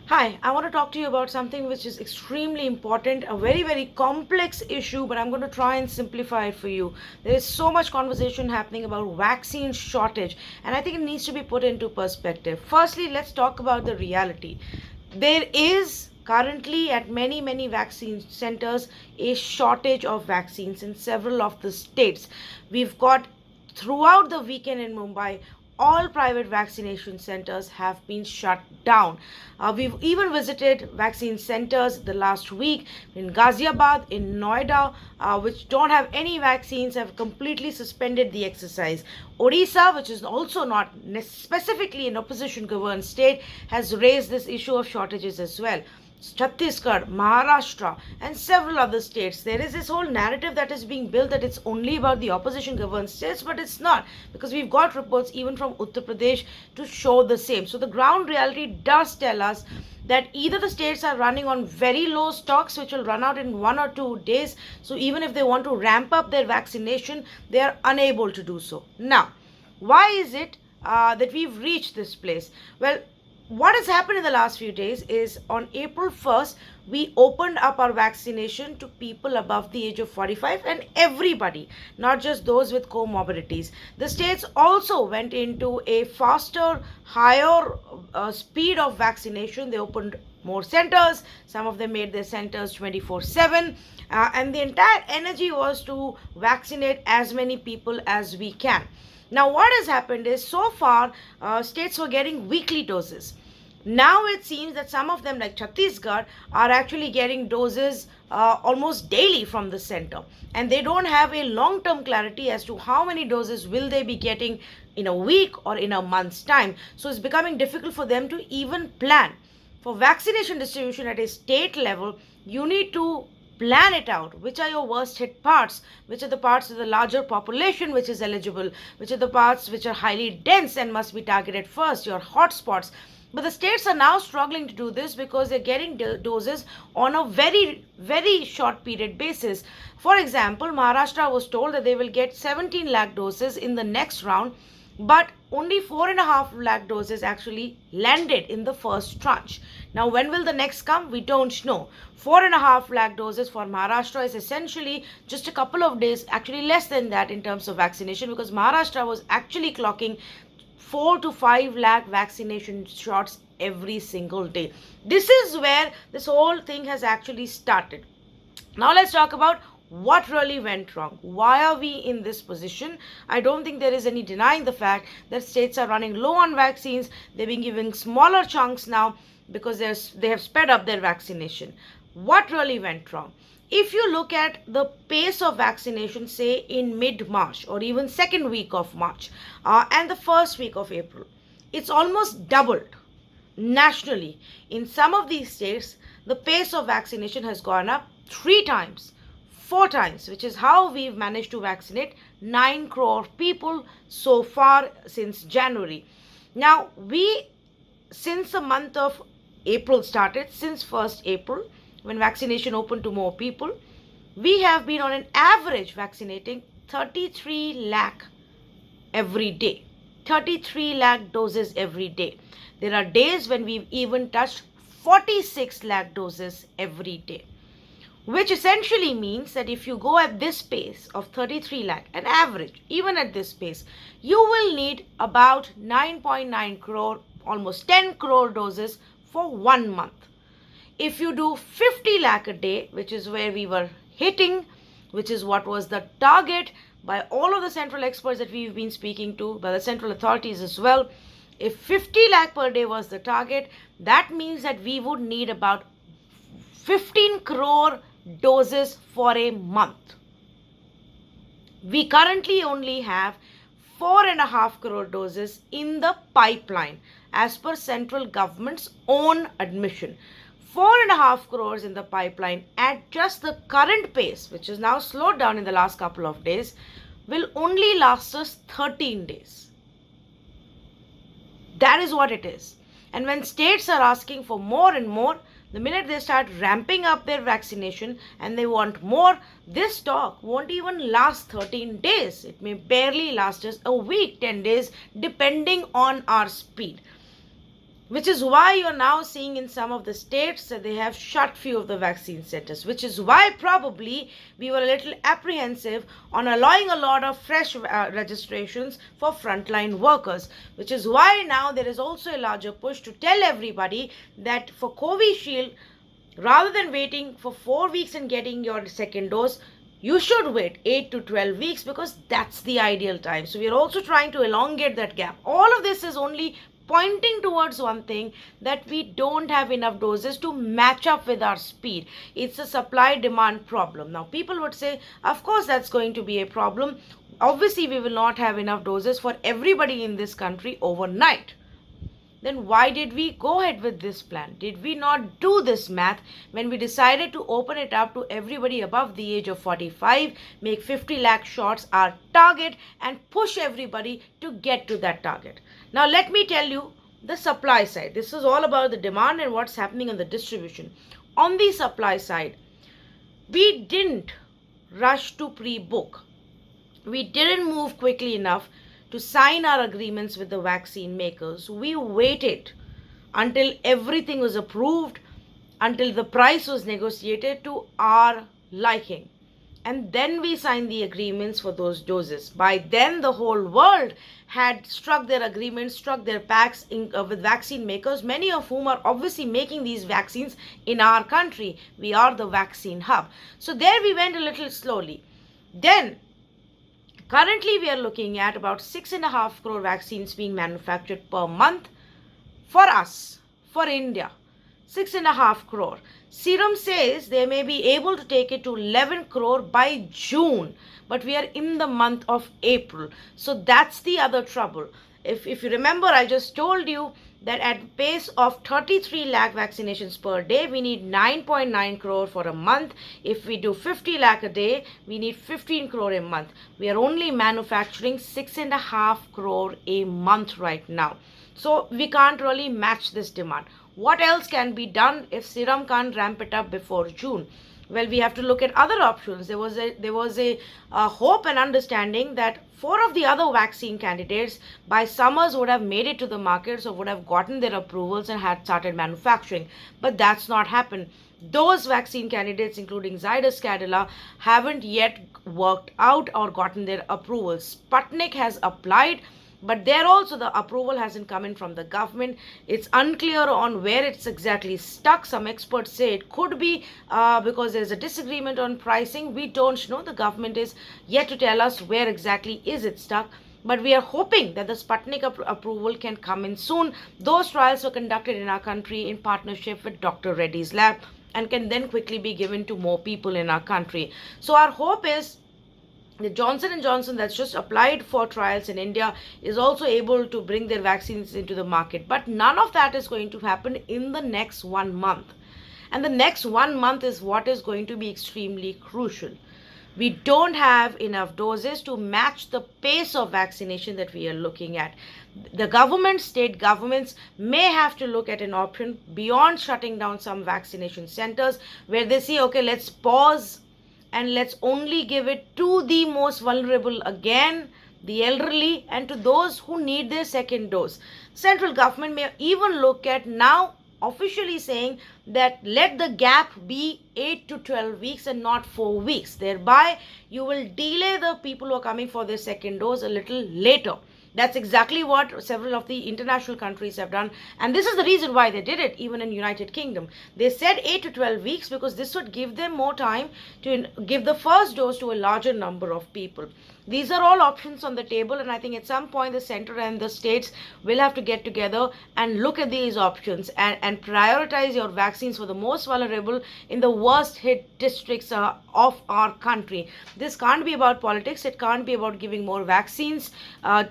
Hi, I want to talk to you about something which is extremely important, a very, very complex issue, but I'm going to try and simplify it for you. There is so much conversation happening about vaccine shortage, and I think it needs to be put into perspective. Firstly, let's talk about the reality. There is currently at many, many vaccine centers a shortage of vaccines in several of the states. We've got throughout the weekend in Mumbai, all private vaccination centers have been shut down. We've even visited vaccine centers the last week in Ghaziabad, in Noida, which don't have any vaccines, have completely suspended the exercise. Odisha, which is also not specifically an opposition governed state, has raised this issue of shortages as well. Chhattisgarh, Maharashtra, and several other states. There is this whole narrative that is being built that it's only about the opposition governed states, but it's not, because we've got reports even from Uttar Pradesh to show the same. So the ground reality does tell us that either the states are running on very low stocks, which will run out in 1 or 2 days. So even if they want to ramp up their vaccination, they are unable to do so. Now, why is it that we've reached this place? Well, what has happened in the last few days is on April 1st, we opened up our vaccination to people above the age of 45 and everybody, not just those with comorbidities. The states also went into a faster, higher speed of vaccination. They opened more centers. Some of them made their centers 24/7. And the entire energy was to vaccinate as many people as we can. Now, what has happened is so far, states were getting weekly doses. Now it seems that some of them, like Chhattisgarh, are actually getting doses almost daily from the center. And they don't have a long term clarity as to how many doses will they be getting in a week or in a month's time. So it's becoming difficult for them to even plan. For vaccination distribution at a state level, you need to plan it out. Which are your worst hit parts? Which are the parts of the larger population which is eligible? Which are the parts which are highly dense and must be targeted first? Your hotspots. But the states are now struggling to do this because they're getting doses on a very, very short period basis. For example, Maharashtra was told that they will get 17 lakh doses in the next round, but only 4.5 lakh doses actually landed in the first tranche. Now, when will the next come? We don't know. 4.5 lakh doses for Maharashtra is essentially just a couple of days, actually less than that in terms of vaccination, because Maharashtra was actually clocking 4 to 5 lakh vaccination shots every single day. This is where this whole thing has actually started. Now, let's talk about what really went wrong. Why are we in this position? I don't think there is any denying the fact that states are running low on vaccines. They've been giving smaller chunks now because they have sped up their vaccination. What really went wrong? If you look at the pace of vaccination, say in mid-March or even second week of March and the first week of April, it's almost doubled nationally. In some of these states, the pace of vaccination has gone up 3 times, 4 times, which is how we've managed to vaccinate 9 crore people so far since January. Now, since the month of April started, since 1st April, when vaccination opened to more people, we have been on an average vaccinating 33 lakh every day. 33 lakh doses every day. There are days when we've even touched 46 lakh doses every day, which essentially means that if you go at this pace of 33 lakh, an average, even at this pace, you will need about 9.9 crore, almost 10 crore doses for 1 month. If you do 50 lakh a day, which is where we were hitting, which is what was the target by all of the central experts that we've been speaking to, by the central authorities as well, if 50 lakh per day was the target, that means that we would need about 15 crore doses for a month. We currently only have 4.5 crore doses in the pipeline as per central government's own admission. 4.5 crores in the pipeline at just the current pace, which is now slowed down in the last couple of days, will only last us 13 days. That is what it is. And when states are asking for more and more, the minute they start ramping up their vaccination and they want more, this stock won't even last 13 days. It may barely last us a week, 10 days, depending on our speed. which is why you're now seeing in some of the states that they have shut few of the vaccine centers, which is why probably we were a little apprehensive on allowing a lot of fresh registrations for frontline workers, which is why now there is also a larger push to tell everybody that for Covishield, rather than waiting for 4 weeks and getting your second dose, you should wait 8 to 12 weeks, because that's the ideal time. So we are also trying to elongate that gap. All of this is only pointing towards one thing, that we don't have enough doses to match up with our speed. It's a supply demand problem. Now people would say, of course that's going to be a problem. Obviously we will not have enough doses for everybody in this country overnight. Then why did we go ahead with this plan? Did we not do this math when we decided to open it up to everybody above the age of 45, make 50 lakh shots our target, and push everybody to get to that target? Now let me tell you the supply side. This is all about the demand and what's happening on the distribution. On the supply side, we didn't rush to pre-book. We didn't move quickly enough to sign our agreements with the vaccine makers. We waited until everything was approved, until the price was negotiated to our liking. And then we signed the agreements for those doses. By then, the whole world had struck their agreements, struck their pacts with vaccine makers, many of whom are obviously making these vaccines in our country. We are the vaccine hub. So there we went a little slowly. Then, currently, we are looking at about 6.5 crore vaccines being manufactured per month for us, for India. 6.5 crore. Serum says they may be able to take it to 11 crore by June, but we are in the month of April. So that's the other trouble. If you remember, I just told you that at the pace of 33 lakh vaccinations per day, we need 9.9 crore for a month. If we do 50 lakh a day, we need 15 crore a month. We are only manufacturing 6.5 crore a month right now. So we can't really match this demand. What else can be done if Serum can't ramp it up before June? Well, we have to look at other options. There was a hope and understanding that 4 of the other vaccine candidates by summers would have made it to the markets or would have gotten their approvals and had started manufacturing. But that's not happened. Those vaccine candidates, including Zydus Cadila, haven't yet worked out or gotten their approvals. Sputnik has applied, but there also the approval hasn't come in from the government. It's unclear on where it's exactly stuck. Some experts say it could be because there's a disagreement on pricing. We don't know. The government is yet to tell us where exactly is it stuck. But we are hoping that the Sputnik approval can come in soon. Those trials were conducted in our country in partnership with Dr. Reddy's lab and can then quickly be given to more people in our country. So our hope is the Johnson & Johnson that's just applied for trials in India is also able to bring their vaccines into the market. But none of that is going to happen in the next 1 month. And the next 1 month is what is going to be extremely crucial. We don't have enough doses to match the pace of vaccination that we are looking at. The government, state governments may have to look at an option beyond shutting down some vaccination centers where they say, okay, let's pause and let's only give it to the most vulnerable again, the elderly, and to those who need their second dose. Central government may even look at now officially saying that let the gap be 8 to 12 weeks and not 4 weeks. Thereby, you will delay the people who are coming for their second dose a little later. That's exactly what several of the international countries have done. And this is the reason why they did it, even in United Kingdom. They said 8 to 12 weeks because this would give them more time to give the first dose to a larger number of people. These are all options on the table, and I think at some point the center and the states will have to get together and look at these options and prioritize your vaccines for the most vulnerable in the worst hit districts of our country. This can't be about politics. It can't be about giving more vaccines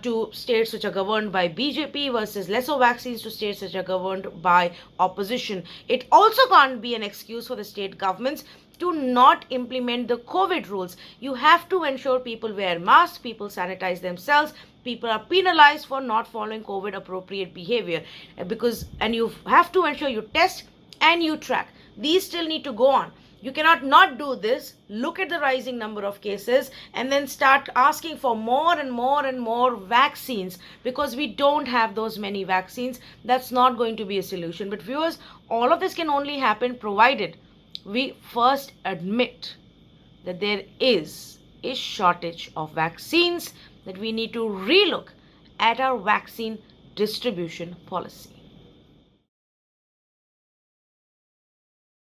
to states which are governed by BJP versus lesser vaccines to states which are governed by opposition. It also can't be an excuse for the state governments to not implement the COVID rules. You have to ensure people wear masks, people sanitize themselves, people are penalized for not following COVID appropriate behavior and you have to ensure you test and you track. These still need to go on. You cannot not do this, look at the rising number of cases, and then start asking for more and more and more vaccines because we don't have those many vaccines. That's not going to be a solution. But viewers, all of this can only happen provided we first admit that there is a shortage of vaccines, that we need to relook at our vaccine distribution policy.